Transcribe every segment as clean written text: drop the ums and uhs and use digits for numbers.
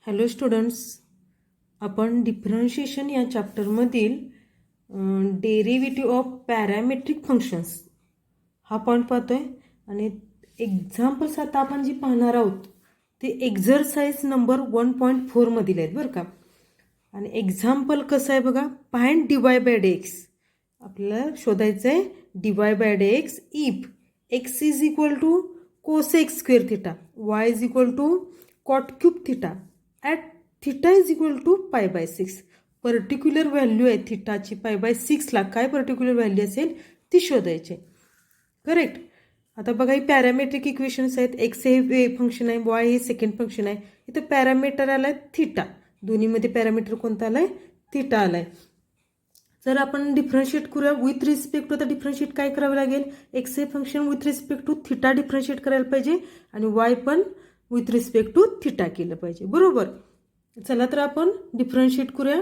Hello students, आपण differentiation या चॅप्टरमधील derivative of parametric functions हा पॉईंट पाहतोय. आणि एक्झाम्पल्स आता आपण जी पाहणार आहोत ते एक्झरसाइज नंबर 1.4 मधील आहेत बरं का. आणि एक्झाम्पल कसं आहे बघा, फाइंड dy बाय dx. आपल्याला शोधायचं आहे dy by dx if x is equal to cosec square theta, y is equal to cot cube theta at theta is equal to pi by 6. Particular value आहे थिटाची pi by 6ला काय particular value असेल ती शोधायची. Correct. आता बघा ही parametric equations आहेत. X हे फंक्शन आहे, वाय हे सेकंड फंक्शन आहे. इथं पॅरामीटर आलाय थिटा, दोन्हीमध्ये पॅरामीटर कोणता आलाय? थिटा आलाय. जर आपण डिफरन्शिएट करूया विथ रिस्पेक्ट टू, तर डिफरन्शिएट काय करावं लागेल? एक्स हे function with respect to theta differentiate करायला पाहिजे आणि वाय पण विथ रिस्पेक्ट टू थिटा केलं पाहिजे, बरोबर. चला तर आपण डिफरन्शिएट करूया.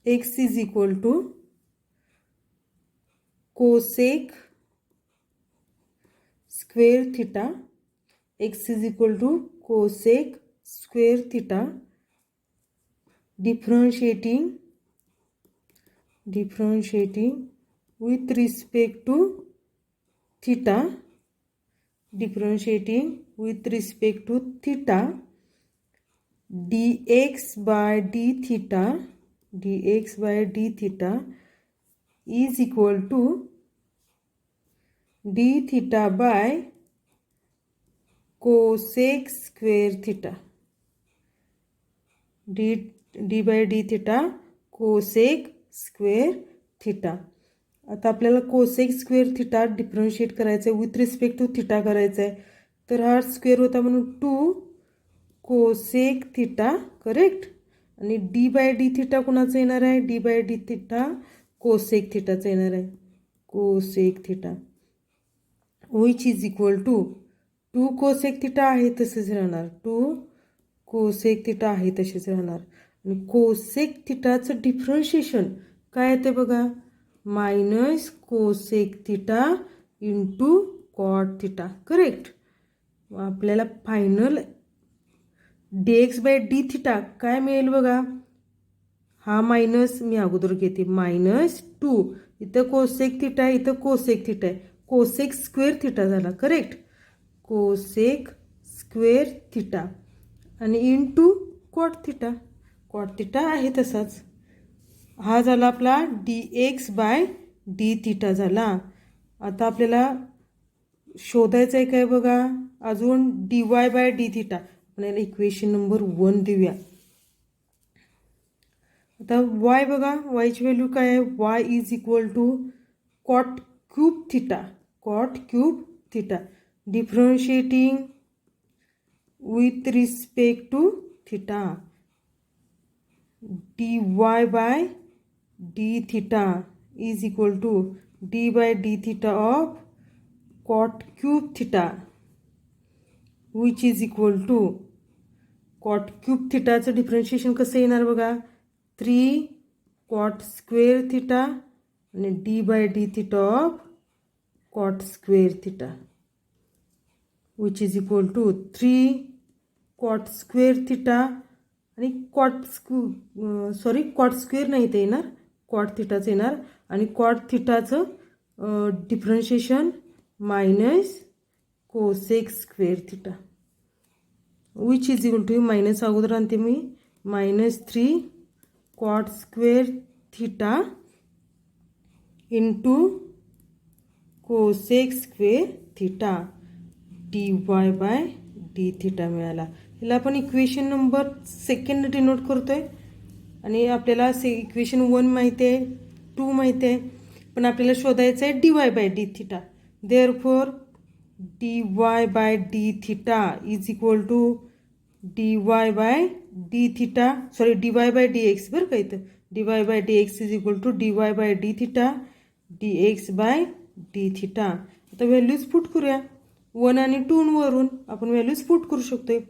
X is equal to cosec square theta, x is equal to cosec square theta, differentiating with respect to theta, differentiating with respect to theta, dx by d theta is equal to d theta by cosec square theta, d by d theta cosec square theta. आता आपल्याला cosec square theta differentiate करायचं आहे with respect to theta करायचं आहे. तर हा square होता म्हणून 2 कोसेक थिटा, करेक्ट. आणि डी बाय डी थिटा कुणाचं येणार आहे? D by d theta cosec थिटाचं येणार आहे, cosec theta, which is equal to 2 cosec theta आहे तसेच राहणार, 2 कोसेक थिटा आहे तसेच राहणार. आणि कोसेक थिटाचं डिफरन्शिएशन काय येते बघा, minus cosec theta into cot theta, correct. आपल्याला final dx by d theta काय मिळेल बघा, हा मायनस मी अगोदर घेते, -2. इथं कोसेक थिटा आहे, इथं कोसेक थिटा आहे, कोसेक स्क्वेअर थिटा झाला, करेक्ट. कोसेक स्क्वेअर थिटा आणि into cot theta, cot theta आहे तसाच. हा झाला आपला dx बाय डी थिटा झाला. आता आपल्याला शोधायचं आहे काय बघा, अजून dy बाय डी थिटा. आपल्याला इक्वेशन नंबर 1 देऊया. आता y बघा, yची व्हॅल्यू काय आहे? y is equal to cot cube theta, cot cube theta, differentiating with respect to theta, dy by d theta is equal to d by d theta of cot cube theta, which is equal to cot cube theta चं differentiation कसं येणार बघा, 3 cot square theta आणि d by d theta of cot square theta, which is equal to 3 cot square theta आणि cot square नाही ते येणार, cot थिटाचं येणार. आणि कॉट थिटाचं differentiation minus cosec square theta, which is equal to minus अगोदर आणते मी, -3 cot square theta into cosec square theta, dy by d theta मिळाला. हिला आपण इक्वेशन नंबर 2 डिनोट करतोय. आणि आपल्याला इक्वेशन 1 माहिती आहे, 2 माहिती आहे, पण आपल्याला शोधायचं आहे dy by d theta. Therefore dy by d theta is equal to dy by d theta, sorry dy by dx बरं का, इथं dy by dx is equal to dy by d theta dx by d theta. आता values put करूया, 1 आणि 2 वरून आपण values put करू शकतोय.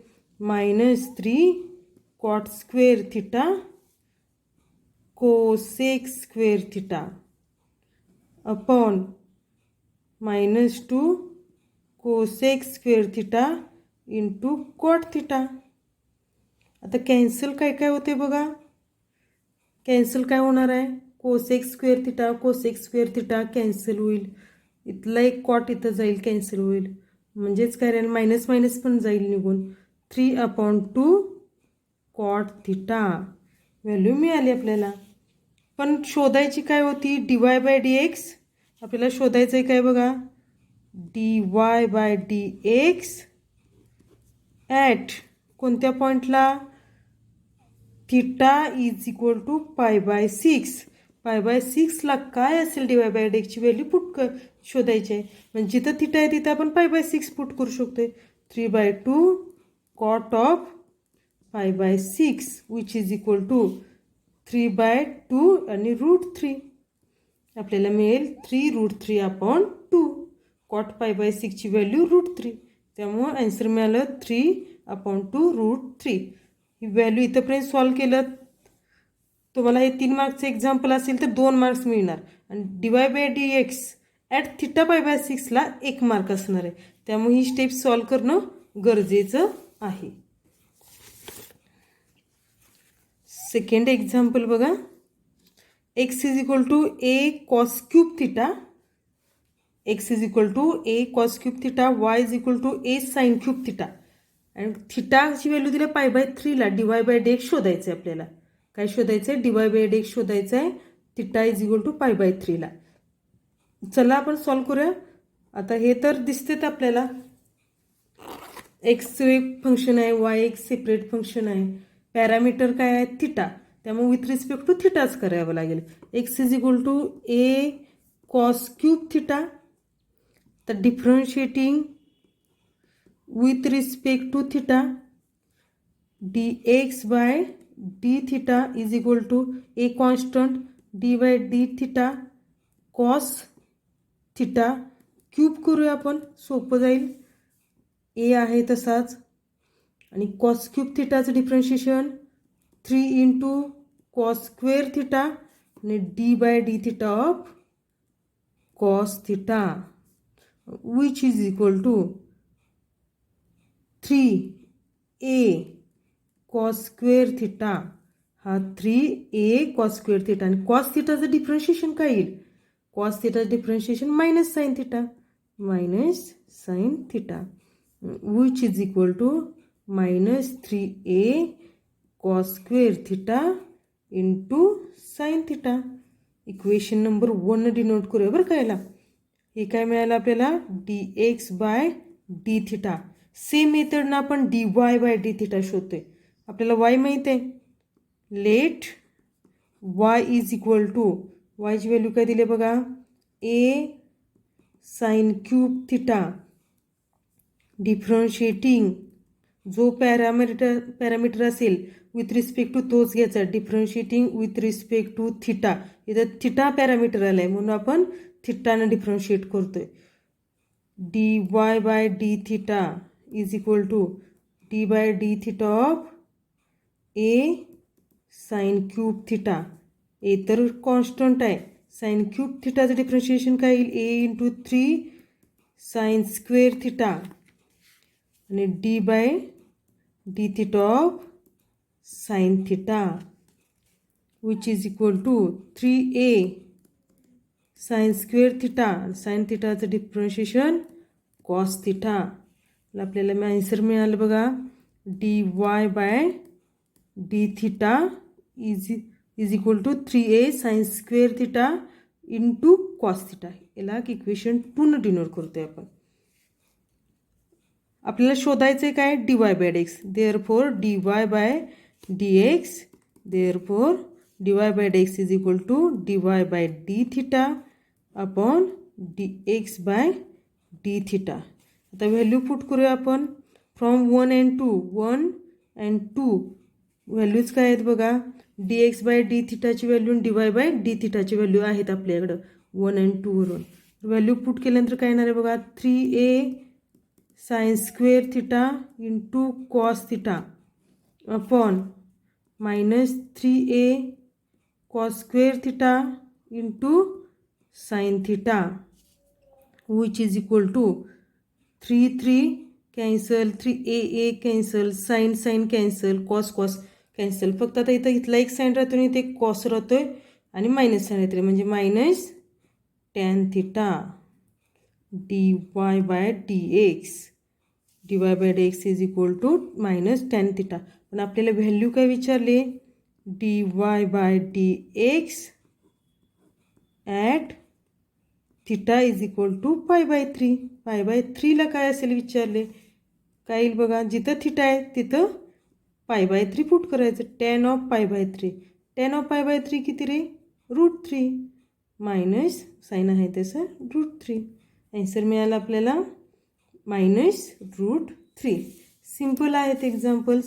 -3 cot square theta cosec square theta upon -2 cosec square theta into cot theta. आता cancel काय काय होते बघा. कॅन्सल काय होणार आहे, कोसेक स्क्वेअर थिटा कॅन्सल होईल. इथला एक कॉट इथं जाईल, कॅन्सल होईल. म्हणजेच काय राहील, मायनस मायनस पण जाईल निघून. 3/2 कॉट थिटा व्हॅल्यू मिळाली आपल्याला. पण शोधायची काय होती, dy/dx. आपल्याला शोधायचं आहे काय बघा, dy/dx ॲट कोणत्या पॉईंटला, थिटा इज इक्वल टू π/6. π/6 ला काय असेल dy/dx ची व्हॅल्यू शोधायची आहे. म्हणजे जिथं थिटा आहे तिथं आपण π/6 पुट करू शकतोय. 3/2 cot of π/6 which is equal to 3/2 आणि √3. आपल्याला मिळेल 3√3/2. कॉट π/6 ची व्हॅल्यू √3. त्यामुळं आन्सर मिळालं 3/2 √3. ही व्हॅल्यू इथंपर्यंत सॉल्व केलं. तुम्हाला हे 3 मार्क्सचं एक्झाम्पल असेल तर 2 मार्क्स मिळणार. आणि dy/dx ॲट थिटा π/6 ला 1 मार्क असणार आहे. त्यामुळे ही स्टेप सॉल्व करणं गरजेचं आहे. सेकंड एक्झाम्पल बघा. x is equal to a cos cube theta, x is equal to a cos cube theta, y is equal to a sin cube theta. आणि थिटाची व्हॅल्यू दिली π/3 ला. dy/dx शोधायचं आहे आपल्याला. काय शोधायचं आहे, dy/dx शोधायचं आहे. थिटा इज इक्वल टू π/3 ला. चला आपण सॉल्व करूया. आता हे तर दिसतेच आपल्याला, एक्स एक फंक्शन आहे, वाय एक सेपरेट फंक्शन आहे. पॅरामीटर काय आहे, थिटा. त्यामुळे विथ रिस्पेक्ट टू थिटाच करावं लागेल. X is equal to a cos cube theta. तर differentiating with respect to theta, dx/d theta is equal to a constant d/d theta cos theta. Cube करूया आपण, सोपं जाईल. a आहे तसाच. आणि cos क्यूब थिटाचं डिफरन्शिएशन 3 × cos स्क्वेअर थिटा आणि d/d theta of cos theta which is equal to 3a cos square theta. हा 3a cos स्क्वेअर थिटा. आणि cos थिटाचं डिफरन्शिएशन काय येईल, cos थिटाचं differentiation minus sine theta which is equal to -3a cos square theta into sine theta. Equation number 1 denote करूया बरं कायला. हे काय मिळालं आपल्याला, dx/d थिटा. सेम मेथडनं आपण dy/d थिटा शोधतोय. आपल्याला y माहीत आहे. Let y is equal to, वायची व्हॅल्यू काय दिली बघा, a sine cube theta. Differentiating जो पॅरामीटर असेल विथ रिस्पेक्ट टू तोच घ्यायचा. Differentiating with respect to theta. इथं थिटा पॅरामीटर आलाय म्हणून आपण थिटानं डिफरन्शिएट करतोय. dy/d theta is equal to d/d theta of a sin cube theta. a तर कॉन्स्टंट आहे. साइन क्यूब थिटाचं डिफरन्शिएशन काय येईल, a × 3 साइन स्क्वेअर थिटा आणि d/d theta of sine theta which is equal to 3a sine square theta. Sine थिटाचं differentiation cos theta. आपल्याला answer मिळालं बघा, dy/d theta is equal to 3a sine square theta into cos theta. याला equation 2 denote करतोय आपण. आपल्याला शोधायचं आहे काय, dy/dx. Therefore dy/dx is equal to dy/d theta upon dx/d theta. आता व्हॅल्यू पुट करूया आपण. फ्रॉम 1 and 2, 1 and 2 व्हॅल्यूज काय आहेत बघा. dx/d थिटाची व्हॅल्यू आणि dy/d थिटाची व्हॅल्यू आहेत आपल्याकडं 1 and 2 वरून. व्हॅल्यू पुट केल्यानंतर काय येणार आहे बघा, 3a sine square theta into cos theta upon -3a cos square theta into sine theta which is equal to 3 cancel, 3 cancel, sine cancel, cos cancel. फक्त आता इथं इथला एक साईन राहतो आणि इथे कॉस राहतोय आणि मायनस साईन येते म्हणजे minus tan theta dy by dx. dy by dx is equal to minus tan theta. पण आपल्याला व्हॅल्यू काय विचारले, dy by dx at theta is equal to pi by 3. Pi bye 3ला काय असेल विचारले, काय येईल बघा, जिथं थिटा आहे तिथं पाय बाय 3 पुट करायचं. Tan of pi by 3. Tan of pi by 3 किती रे, √3 मायनस साईन आहे तसं √3. ॲन्सर मिळाला आपल्याला -√3. सिम्पल आहेत एक्झाम्पल्स.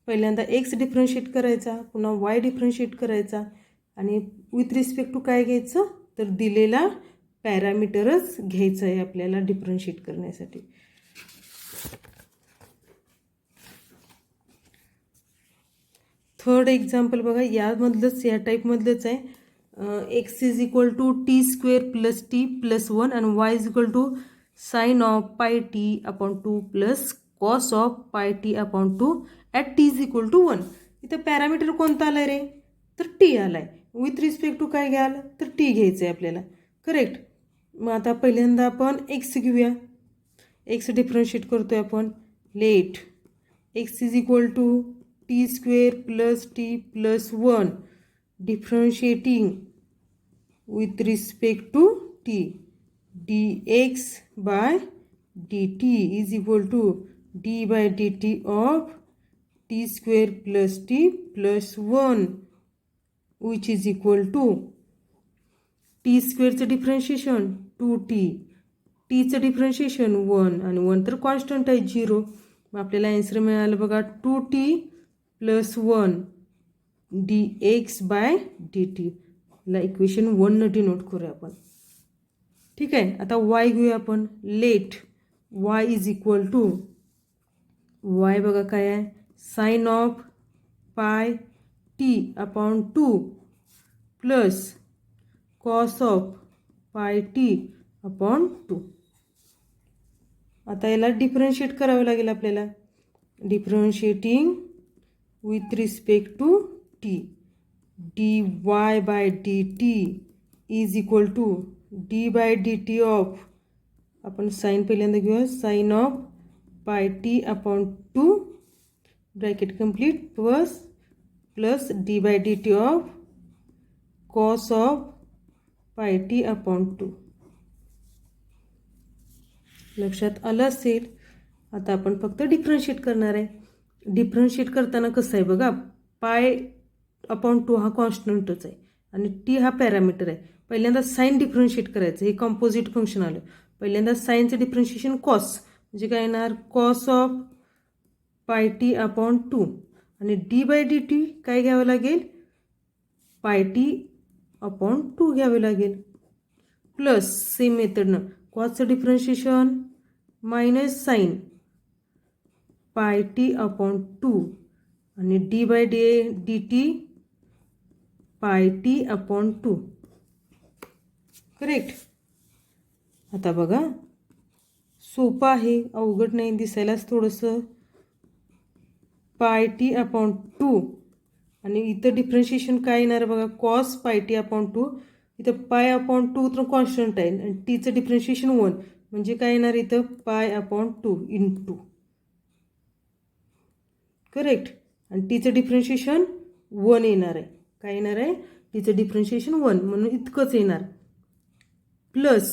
पहिल्यांदा एक्स डिफरन्शिएट करायचा, पुन्हा वाय डिफरन्शिएट करायचा आणि विथ रिस्पेक्ट टू काय घ्यायचं, तर दिलेला पॅरामीटरच घ्यायचं आहे आपल्याला डिफरन्शिएट करण्यासाठी. थर्ड एक्झाम्पल बघा, यामधलंच या टाईपमधलंच आहे. X is equal to t square plus t plus 1 आणि y is equal to sine of pi t upon 2 plus cos of pi t upon 2 at t is equal to 1. इथं parameter कोणता आलाय रे, तर T आलाय. With respect to काय घ्याल, तर T घ्यायचं आहे आपल्याला. करेक्ट. मग आता पहिल्यांदा आपण एक्स घेऊया. एक्स डिफरन्शिएट करतोय आपण. Let x is equal to t square plus t plus 1 differentiating with respect to t dx bye dt is equal to d by dt of t square plus t plus 1 which is equal to t स्क्वेअरचं differentiation 2t, टीचं differentiation 1 आणि 1 तर constant आहे 0. मग आपल्याला answer मिळालं बघा 2t plus 1 dx bye dt. ला इक्वेशन 1 डिनोट करूया आपण. ठीक आहे. आता y घेऊया आपण. Let y is equal to, y बघा काय आहे, sine of pi t upon 2 plus cos of pi t upon 2. आता याला डिफरन्शिएट करावं लागेल आपल्याला. Differentiating with respect to t dy by dt is equal to d by dt of, आपण sine पहिल्यांदा घेऊया, sine of pi t upon 2 bracket complete plus d by dt of cos of pi t upon 2. लक्षात आलं असेल. आता आपण फक्त differentiate करणार आहे. डिफरन्शिएट करताना कसं आहे बघा, पाय अपॉन 2 हा कॉन्स्टंटच आहे आणि टी हा पॅरामीटर आहे. पहिल्यांदा साईन डिफरन्शिएट करायचं, हे कॉम्पोजिट फंक्शन आलं. पहिल्यांदा साईनचं डिफरन्शिएशन कॉस म्हणजे काय येणार, cos of pi t upon 2 आणि डी बाय डी टी काय घ्यावं लागेल, पाय टी अपॉन 2 घ्यावे लागेल. प्लस सेम मेथडनं कॉसचं differentiation minus sine pi t upon 2 आणि d by d t pi t upon 2. Correct. आता बघा सोपं आहे, अवघड नाही, दिसायलाच थोडंसं. पाय टी अपॉन 2 आणि इथं डिफरन्शिएशन काय येणार बघा, कॉस पाय टी अपॉन 2. इथं पाय अपॉन 2 तर कॉन्स्टंट आहे आणि टीचं डिफरन्शिएशन 1 म्हणजे काय येणार इथं पाय अपॉन 2 इंटू. करेक्ट. आणि टीचं डिफरन्शिएशन 1 येणार आहे. काय येणार आहे, टीचं डिफरन्शिएशन 1 म्हणून इतकंच येणार. प्लस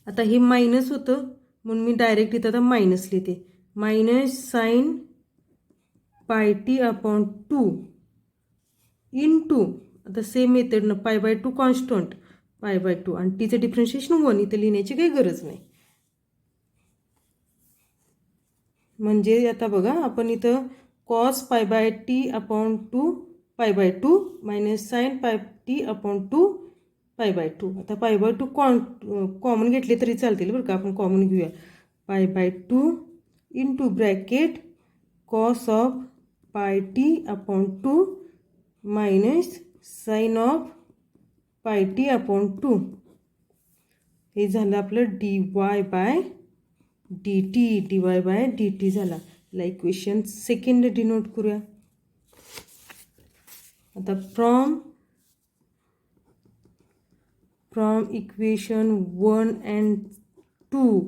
आता हे मायनस होतं म्हणून मी डायरेक्ट इथं आता मायनस लिहिते. Minus sine pi t upon 2 into, आता सेम मेथडनं पाय बाय 2 कॉन्स्टंट पाय बाय 2 आणि टीचं डिफरन्शिएशन 1 इथं लिहिण्याची काही गरज नाही. म्हणजे आता बघा आपण इथं cos pi by T upon 2 pi by 2 minus sine pi t upon 2 pi by 2. आता पाय बाय 2 कॉमन घेतले तरी चालतील बरं का, आपण कॉमन घेऊया. Pi by 2 into bracket cos of pi t upon 2 minus sine of pi t upon 2. हे झालं आपलं dy by d t d y by d t झाला. ला इक्वेशन सेकंड डिनोट करूया. आता फ्रॉम इक्वेशन 1 and 2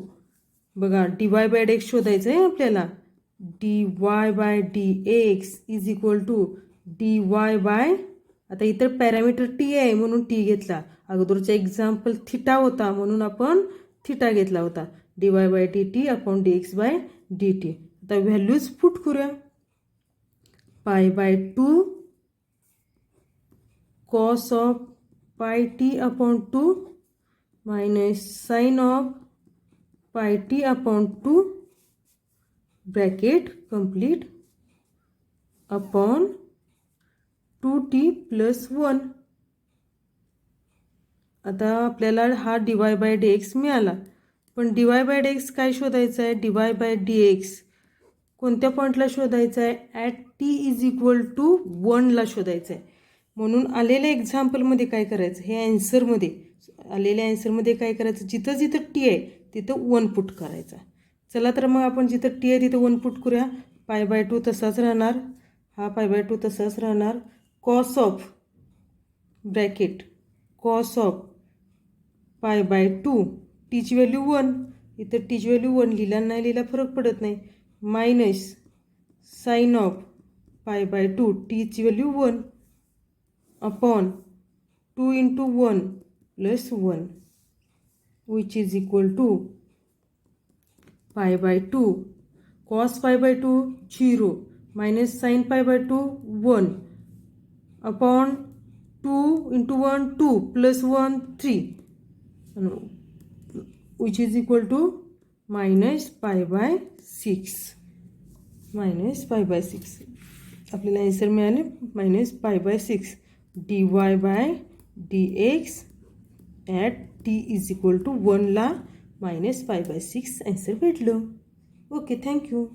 बघा d y by d x शोधायचं आहे आपल्याला. D y by d x is equal to d y by, आता इतर पॅरामीटर टी आहे म्हणून टी घेतला. अगोदरचा एक्झाम्पल थिटा होता म्हणून आपण थिटा घेतला होता. D y by d t upon d x by d t. आता व्हॅल्यूज पुट करूया. Pi by 2 cos of pi t upon 2 minus sine of pi t upon 2 bracket complete upon 2t plus 1. आता आपल्याला हा d y by d x मिळाला. पण d y by d x काय शोधायचं आहे? D y by d x कोणत्या पॉईंटला शोधायचं आहे? At t is equal to 1ला शोधायचं आहे. म्हणून आलेल्या एक्झाम्पलमध्ये काय करायचं? हे ॲन्सरमध्ये आलेल्या ॲन्सरमध्ये काय करायचं? जिथं जिथं टी आहे तिथं 1 पुट करायचा. चला तर मग आपण जिथं टी आहे तिथं 1 पुट करूया. पाय बाय 2 तसाच राहणार, हा पाय बाय 2 तसाच राहणार. Cos of bracket cos of pi by 2 टीची व्हॅल्यू 1, इथं टीची व्हॅल्यू 1 लिहिला नाही लिहिला फरक पडत नाही. Minus sine of pi by 2 टीची value 1 upon 2 into 1 plus 1 which is equal to pi by 2 cos pi by 2 0 minus sin pi by 2 1 upon 2 into 1 2 plus 1 3 which is equal to minus pi by 6 minus pi by 6. आपल्याला answer मिळाले minus pi by 6 d y by d x at t is equal to 1ला minus pi by 6 answer भेटलं. Okay, thank you.